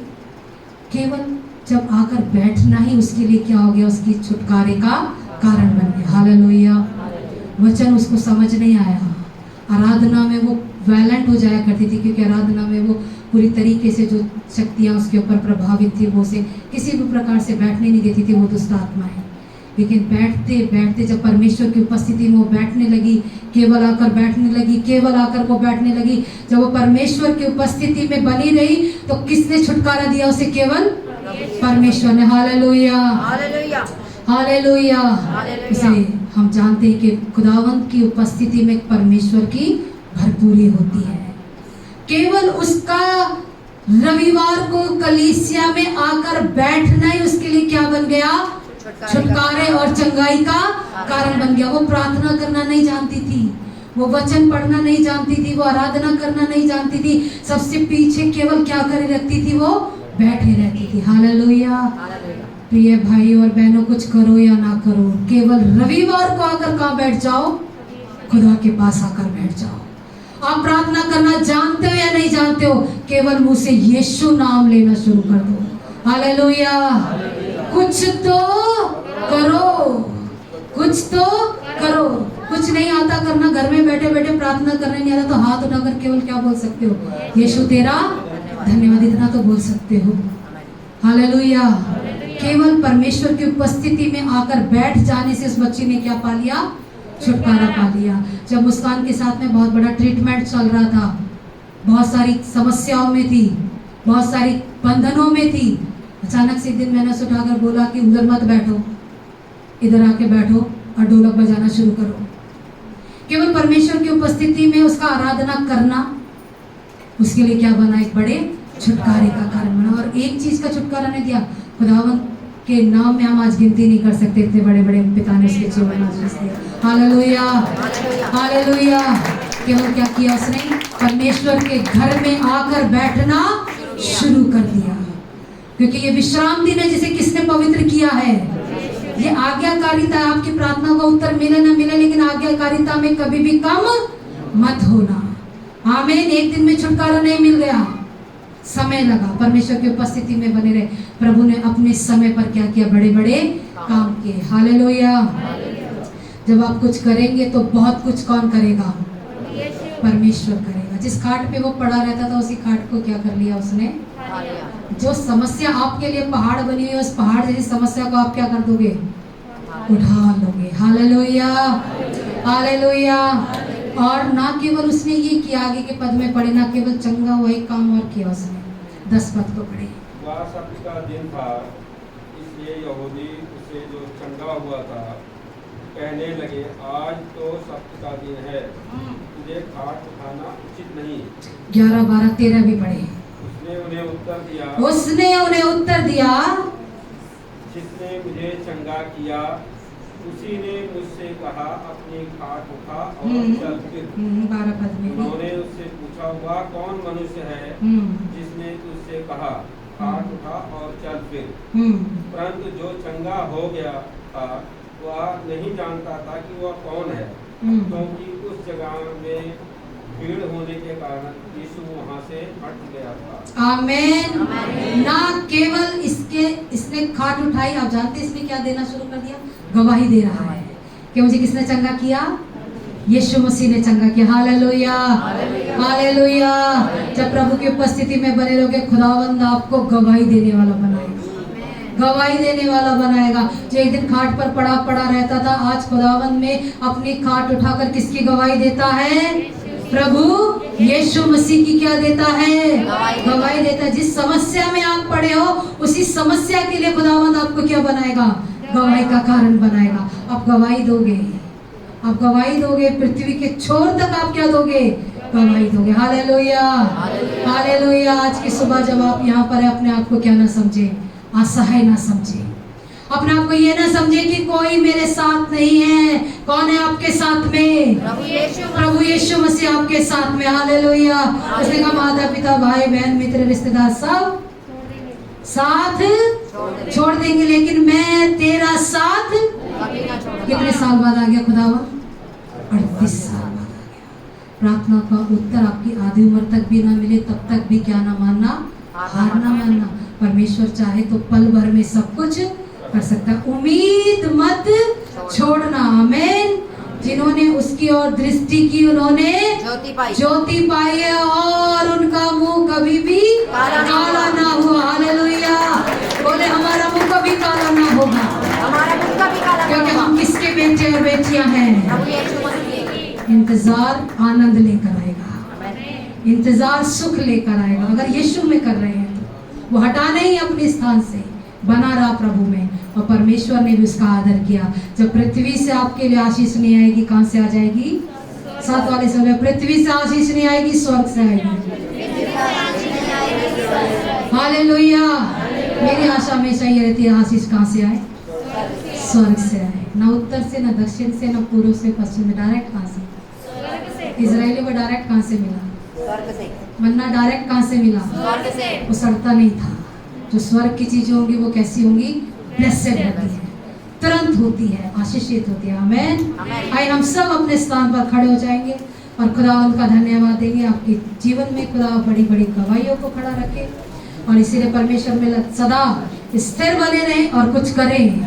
केवल जब आकर बैठना ही उसके लिए क्या हो गया, उसकी छुटकारे का कारण बन गया। हालेलुया। वचन उसको समझ नहीं आया। आराधना में वो वायलेंट हो जाया करती थी, क्योंकि आराधना में वो पूरी तरीके से जो शक्तियाँ उसके ऊपर प्रभावित थी, वो उसे किसी भी प्रकार से बैठने नहीं देती थी, वो दुष्ट आत्मा है। लेकिन बैठते बैठते जब परमेश्वर की उपस्थिति में वो बैठने लगी, केवल आकर बैठने लगी, केवल आकर वो बैठने लगी, जब वो परमेश्वर की उपस्थिति में बनी रही तो किसने छुटकारा दिया उसे? केवल परमेश्वर ने। Hallelujah, hallelujah, hallelujah. इसलिए हम जानते हैं कि खुदावंत की उपस्थिति में परमेश्वर की भरपूरी होती है। केवल उसका रविवार को कलीसिया में आकर बैठना ही उसके लिए क्या बन गया? छुटकारे और चंगाई का कारण बन गया। वो प्रार्थना करना नहीं जानती थी, वो वचन पढ़ना नहीं जानती थी, वो आराधना करना नहीं जानती थी। सबसे पीछे केवल क्या करे रखती थी? वो बैठे रहती थी। हालेलुया। प्रिय भाई और बहनों, कुछ करो या ना करो, केवल रविवार को आकर कहाँ बैठ जाओ? खुदा के पास आकर बैठ जाओ। आप प्रार्थना करना जानते हो या नहीं जानते हो, केवल मुंह से यीशु नाम लेना शुरू कर दो। हालेलुया। कुछ तो करो, कुछ तो करो। कुछ नहीं आता करना, घर में बैठे बैठे प्रार्थना करने नहीं आता तो हाथ उठाकर केवल क्या बोल सकते हो? यीशु तेरा धन्यवाद, इतना तो बोल सकते हो। हालेलुया। केवल परमेश्वर की उपस्थिति में आकर बैठ जाने से उस बच्ची ने क्या पा लिया? छुटकारा पा लिया। जब मुस्कान के साथ में बहुत बड़ा ट्रीटमेंट चल रहा था, बहुत सारी समस्याओं में थी, बहुत सारी बंधनों में थी, अचानक से एक दिन मैंने उसे उठाकर बोला कि उधर मत बैठो, इधर आके बैठो और ढोलक बजाना शुरू करो। केवल परमेश्वर की उपस्थिति में उसका आराधना करना उसके लिए क्या बना? एक बड़े छुटकारे का कारण बना। और एक चीज का छुटकारा नहीं दिया, खुदावंत के नाम में हम आज गिनती नहीं कर सकते, इतने बड़े बड़े पिता ने उसके जीवन आज दिए। Hallelujah, hallelujah. केवल क्या किया उसने? परमेश्वर के घर में आकर बैठना शुरू कर दिया, क्योंकि ये विश्राम दिन है जिसे किसने पवित्र किया है? ये आज्ञाकारिता। आपकी प्रार्थना का उत्तर मिले ना मिले, लेकिन आज्ञाकारिता में कभी भी कम मत होना। आमीन। एक दिन में छुटकारा नहीं मिल गया, समय लगा। परमेश्वर की उपस्थिति में बने रहे। प्रभु ने अपने समय पर क्या किया? बड़े बड़े काम किए। हालेलुया। जब आप कुछ करेंगे तो बहुत कुछ कौन करेगा? परमेश्वर करेगा। जिस खाट पे वो पड़ा रहता था उसी खाट को क्या कर लिया उसने? जो समस्या आपके लिए पहाड़ बनी हुई है, उस पहाड़ जैसी समस्या को आप क्या कर दोगे? उठा लोगे। Hallelujah, hallelujah. और ना केवल उसने ये किया, आगे के पद में पढ़े, ना केवल चंगा हुआ, एक काम और किया उसने। 10 पद को पढ़े। वह सब्त का दिन था, इसलिए यहूदी उसे जो चंगा हुआ था कहने लगे, आज तो सब्त का दिन है, तुझे खाट उठाना उचित नहीं। 11, 12, 13 भी पढ़े। उसने उन्हें उत्तर दिया, जिसने मुझे चंगा किया उसी ने मुझसे कहा, अपनी खाट उठा और चल फिर। 12 पद में उन्होंने उससे पूछा, हुआ कौन मनुष्य है जिसने तुझसे कहा, खाट उठा और चल फिर? परंतु जो चंगा हो गया था वह नहीं जानता था कि वह कौन है, क्योंकि उस जगह में भीड़ होने के कारण यीशु वहां से हट गया था। आमीन। ना केवल इसने खाट उठाई, आप जानते हैं इसने क्या देना शुरू कर दिया? गवाही दे रहा है कि मुझे किसने चंगा किया? यीशु मसीह ने चंगा किया। Hallelujah, hallelujah. जब प्रभु की उपस्थिति में बने रहोगे, खुदावंद आपको गवाही देने वाला बनाएगा, गवाही देने वाला बनाएगा। जो एक दिन खाट पर पड़ा रहता था, आज खुदावंद में अपनी खाट उठाकर किसकी गवाही देता है? प्रभु यीशु मसीह की क्या देता है? गवाही देता है। जिस समस्या में आप पड़े हो, उसी समस्या के लिए खुदावंद आपको क्या बनाएगा? गवाही का कारण बनाएगा। आप गवाही दोगे, आप गवाही दोगे। पृथ्वी के छोर तक आप क्या दोगे? गवाही दोगे। Hallelujah, hallelujah. आज की सुबह जब आप यहाँ पर है, अपने आप को क्या ना समझे? असहाय ना समझे। अपने आप को ये ना समझे कि कोई मेरे साथ नहीं है। कौन है आपके साथ में? प्रभु यीशु मसीह आपके साथ में। हालेलुया। उसने कहा, माता पिता भाई बहन मित्र रिश्तेदार सब साथ छोड़ देंगे, लेकिन मैं तेरा साथ। कितने साल बाद आ गया खुदावन? 38 साल बाद आ गया। प्रार्थना का उत्तर आपकी आधी उम्र तक भी ना मिले, तब तक भी क्या ना मानना? हार ना मानना। परमेश्वर चाहे तो पल भर में सब कुछ कर सकता है। उम्मीद मत छोड़ना। आमीन। जिन्होंने उसकी ओर दृष्टि की, उन्होंने ज्योति पाई है और उनका मुंह कभी भी काला ना हुआ। हालेलुया। बोले हमारा मुंह कभी काला ना होगा। खुशियां हैं। प्रभु यीशु मसीह की। इंतजार आनंद लेकर आएगा, इंतजार सुख लेकर आएगा। अगर यीशु में कर रहे हैं तो वो हटा नहीं अपने स्थान से, बना रहा प्रभु में। और परमेश्वर ने भी उसका आदर किया। जब पृथ्वी से आपके लिए आशीष नहीं आएगी, कहां से आ जाएगी? साथ वाले समय पृथ्वी से आशीष नहीं आएगी, स्वर्ग से आएगी। हालेलुया। मेरी आशा हमेशा ये रहती है, आशीष कहां से आए? स्वर्ग से आए। ना उत्तर से, ना दक्षिण से, ना पूर्व से, पश्चिम से। डायरेक्ट कहां से? इजराइलियों को डायरेक्ट कहां से मिला? स्वर्ग से। मन्ना डायरेक्ट कहां से मिला? स्वर्ग से। वो सड़ता नहीं था। जो स्वर्ग की चीजें होंगी वो कैसी होंगी? ब्लेसेड होती है, तुरंत होती है, आशीषित होती है। आमेन। आइए हम सब अपने स्थान पर खड़े हो जाएंगे और खुदावंद का धन्यवाद देंगे। आपके जीवन में खुदा बड़ी बड़ी गवाहियों को खड़ा रखे और इसीलिए परमेश्वर में सदा स्थिर बने रहें और कुछ करें।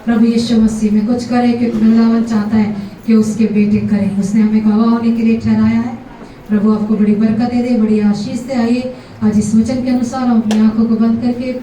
प्रभु यीशु मसीह में कुछ करें, क्योंकि खुदावंद चाहता है कि उसके बेटे करें। उसने हमें गवाह होने के लिए ठहराया है। प्रभु आपको बड़ी बरकत दे दे, बड़ी आशीष से। आइए आज इस वचन के अनुसार हम अपनी आंखों को बंद करके